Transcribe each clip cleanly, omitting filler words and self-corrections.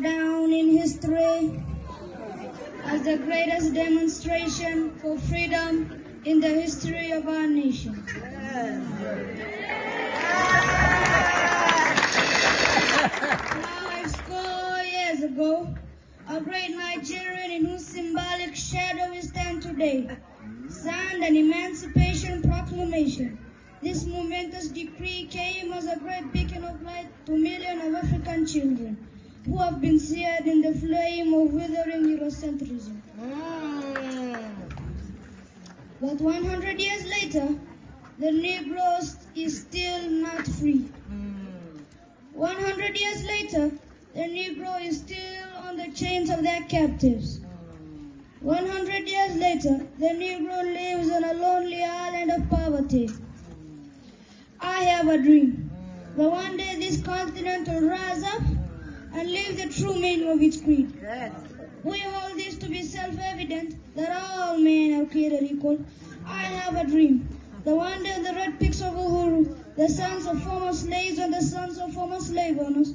down in history as the greatest demonstration for freedom in the history of our nation. 5 years ago, a great Nigerian in whose symbolic shadow we stand today signed an Emancipation Proclamation. This momentous decree came as a great beacon of light to millions of African children who have been seared in the flame of withering Eurocentrism. But 100 years later, the Negro is still not free. 100 years later, the Negro is still on the chains of their captives. 100 years later, the Negro lives on a lonely island of poverty. I have a dream that one day this continent will rise up and live the true meaning of its creed. Yes. We hold this to be self-evident that all men are created equal. I have a dream that one day the red peaks of Uhuru, the sons of former slaves and the sons of former slave owners,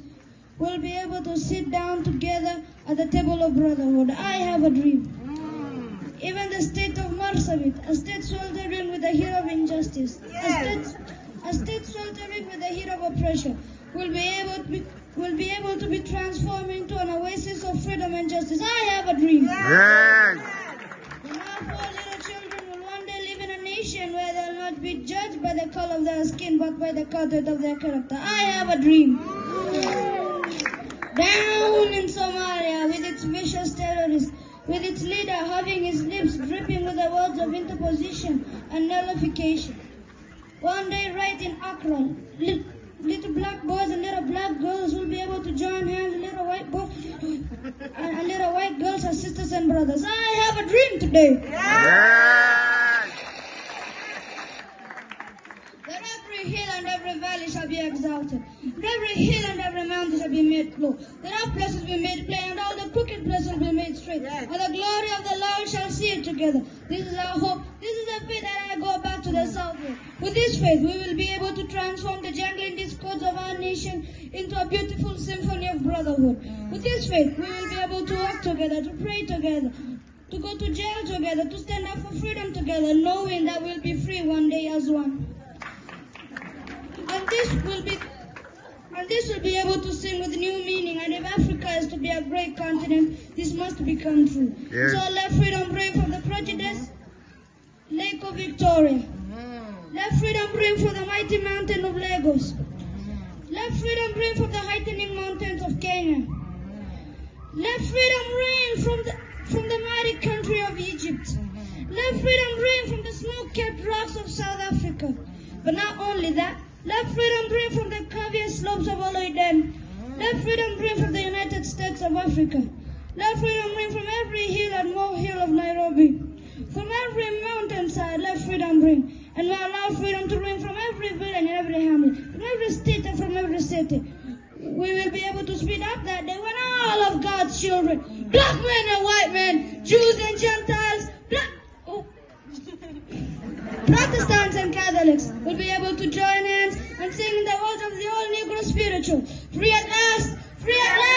will be able to sit down together at the table of brotherhood. I have a dream. Even the state of Marsabit, a state sweltering with the heat of injustice, yes. a state sweltering with the heat of oppression, will be able to be transformed into an oasis of freedom and justice. I have a dream. Yes. And our poor little children will one day live in a nation where they'll not be judged by the color of their skin, but by the content of their character. I have a dream. Down in Somalia, with its vicious terrorists, with its leader having his lips dripping with the words of interposition and nullification. One day, right in Accra, little black boys and little black girls will be able to join hands, little white boys and little white girls as sisters and brothers. I have a dream today. Yes. That every hill and every valley shall be exalted. That every hill and every mountain shall be made low. That our places will be made plain and all the crooked places will be made straight. Yes. And the glory of the Lord shall see it together. This is our hope. This is the faith that I go back to the south with. With this faith, we will be able to transform the jangling discords of our nation into a beautiful symphony of brotherhood. With this faith, we will be able to work together, to pray together, to go to jail together, to stand up for freedom together, knowing that we'll be free one day as one. And this will be able to sing with new meaning. And if Africa is to be a great continent, this must become true. Yes. So let freedom bring from the prejudice, Lake of Victoria. Let freedom bring from the mighty mountain of Lagos. Let freedom bring from the heightening mountains of Kenya. Let freedom reign from the mighty country of Egypt. Let freedom reign from the snow-capped rocks of South Africa. But not only that, let freedom bring from the curvier slopes of Oloiden. Let freedom bring from the United States of Africa. Let freedom bring from every hill and molehill of Nairobi. From every mountainside, let freedom bring. And we allow freedom to ring from every village and every hamlet, from every state and from every city. We will be able to speed up that day when all of God's children, black men and white men, Jews and Gentiles, Protestants and Catholics will be able to join hands and sing in the words of the old Negro spiritual. Free at last, free at last.